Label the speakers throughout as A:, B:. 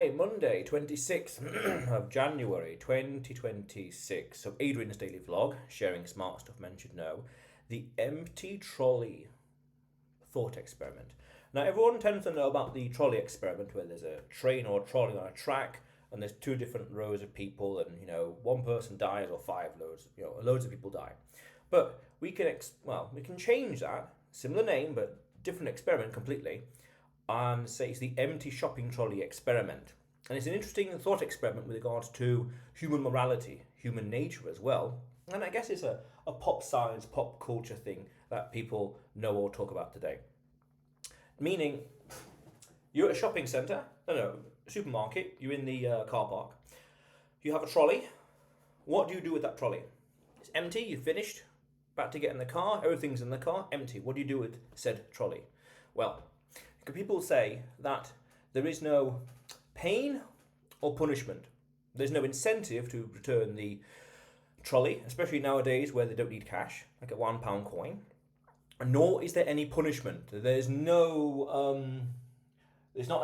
A: Monday, 26th of January 2026. So, Adrian's daily vlog, sharing smart stuff men should know. The empty trolley thought experiment. Now, everyone tends to know about the trolley experiment where there's a train or a trolley on a track and there's two different rows of people and, one person dies or loads of people die. But we can, we can change that, similar name, but different experiment completely, and say it's the empty shopping trolley experiment. And it's an interesting thought experiment with regards to human morality, human nature as well. And I guess it's a pop science, pop culture thing that people know or talk about today. Meaning, you're at a shopping centre, supermarket, you're in the car park, you have a trolley. What do you do with that trolley? It's empty, you've finished, about to get in the car, everything's in the car, empty. What do you do with said trolley? Well, people say that there is no pain or punishment. There's no incentive to return the trolley, especially nowadays where they don't need cash, like a £1 coin. Nor is there any punishment. There's not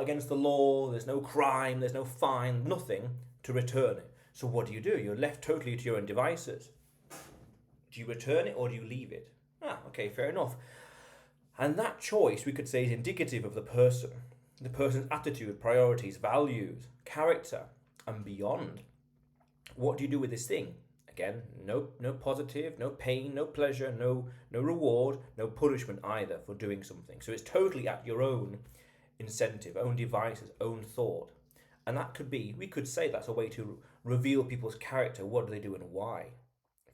A: against the law, there's no crime, there's no fine, nothing to return it. So what do? You're left totally to your own devices. Do you return it or do you leave it? Okay, fair enough. And that choice, we could say, is indicative of the person's attitude, priorities, values, character, and beyond. What do you do with this thing? Again, no positive, no pain, no pleasure, no reward, no punishment either for doing something. So it's totally at your own incentive, own devices, own thought. And that could be, we could say that's a way to reveal people's character. What do they do and why?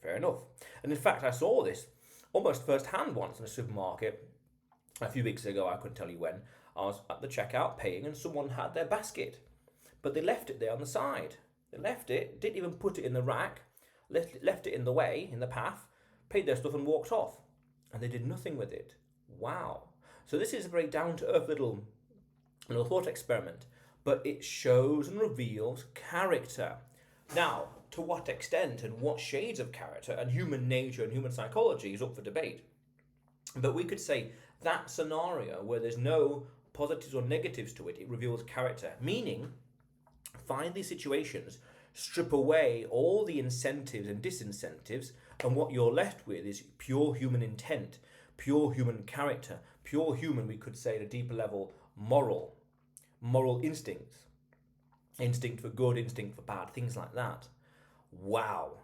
A: Fair enough. And in fact, I saw this almost firsthand once in a supermarket a few weeks ago. I couldn't tell you when. I was at the checkout paying and someone had their basket, but they left it there on the side. They left it, didn't even put it in the rack, left it in the way, in the path, paid their stuff and walked off. And they did nothing with it. Wow. So this is a very down-to-earth little thought experiment, but it shows and reveals character. Now, to what extent and what shades of character and human nature and human psychology is up for debate. But we could say that scenario where there's no positives or negatives to it, it reveals character. Meaning, find these situations, strip away all the incentives and disincentives, and what you're left with is pure human intent, pure human character, pure human, we could say at a deeper level, moral instincts. Instinct for good, instinct for bad, things like that. Wow.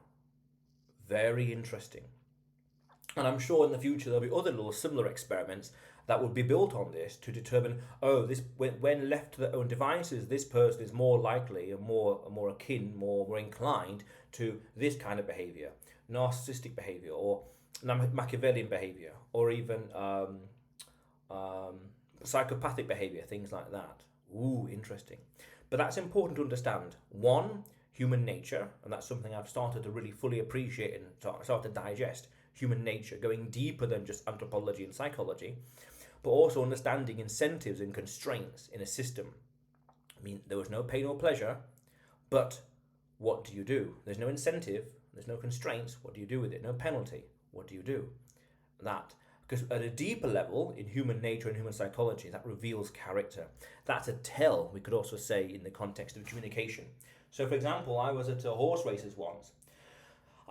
A: Very interesting. And I'm sure in the future there'll be other little similar experiments that would be built on this to determine, when left to their own devices, this person is more likely and more akin, more inclined to this kind of behavior, narcissistic behavior, or Machiavellian behavior, or even psychopathic behavior, things like that. Ooh, interesting. But that's important to understand. One, human nature, and that's something I've started to really fully appreciate and start to digest. Human nature, going deeper than just anthropology and psychology, but also understanding incentives and constraints in a system. I mean, there was no pain or pleasure, but what do you do? There's no incentive, there's no constraints. What do you do with it? No penalty. What do you do? That. Because at a deeper level in human nature and human psychology, that reveals character. That's a tell, we could also say, in the context of communication. So, for example, I was at horse races once,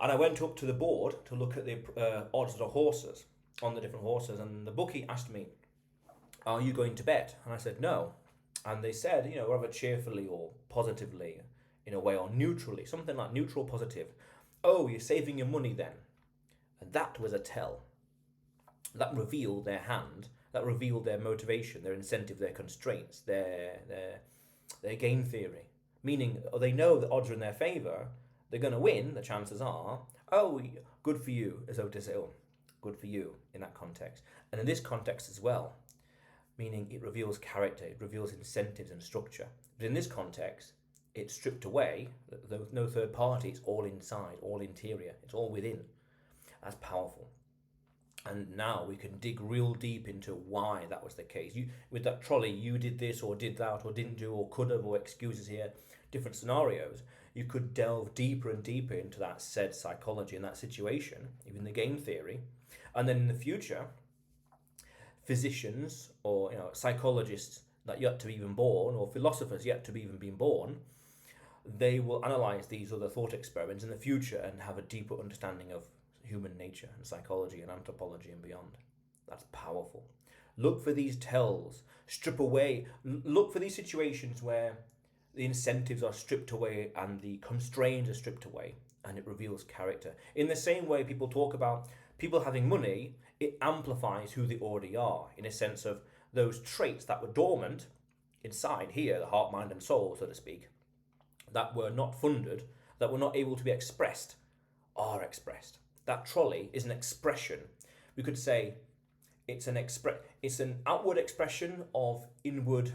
A: and I went up to the board to look at the odds of the horses, on the different horses, and the bookie asked me, "Are you going to bet?" And I said, "No." And they said, rather cheerfully or positively, in a way, or neutrally, something like neutral positive. "Oh, you're saving your money then." And that was a tell. That revealed their hand, that revealed their motivation, their incentive, their constraints, their game theory. Meaning, they know the odds are in their favour, they're going to win, the chances are. Oh, good for you, as though to say, oh, good for you in that context. And in this context as well, meaning it reveals character, it reveals incentives and structure. But in this context, it's stripped away, no third party, it's all inside, all interior, it's all within. That's powerful. And now we can dig real deep into why that was the case. With that trolley, you did this or did that or didn't do or could have, or excuses here, different scenarios. You could delve deeper and deeper into that said psychology in that situation, even the game theory. And then in the future, physicians or psychologists that yet to be even born, or philosophers yet to be even been born, they will analyze these other thought experiments in the future and have a deeper understanding of human nature and psychology and anthropology and beyond. That's powerful. Look for these tells. Strip away. Look for these situations where the incentives are stripped away and the constraints are stripped away, and it reveals character. In the same way people talk about people having money, it amplifies who they already are, in a sense of those traits that were dormant inside here, the heart, mind, and soul, so to speak, that were not funded, that were not able to be expressed, are expressed. That trolley is an expression. We could say it's an outward expression of inward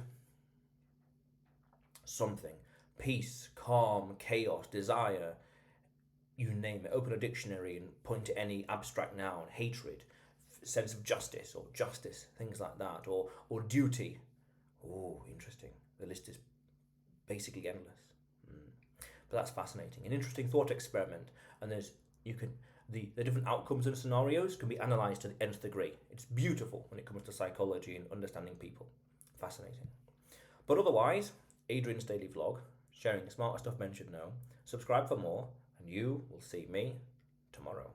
A: something. Peace, calm, chaos, desire, you name it. Open a dictionary and point to any abstract noun. Hatred, sense of justice, or justice, things like that, or duty. Oh, interesting. The list is basically endless. But that's fascinating. An interesting thought experiment, and the different outcomes and scenarios can be analysed to the nth degree. It's beautiful when it comes to psychology and understanding people. Fascinating. But otherwise, Adrian's daily vlog, sharing the smarter stuff men should know. Subscribe for more, and you will see me tomorrow.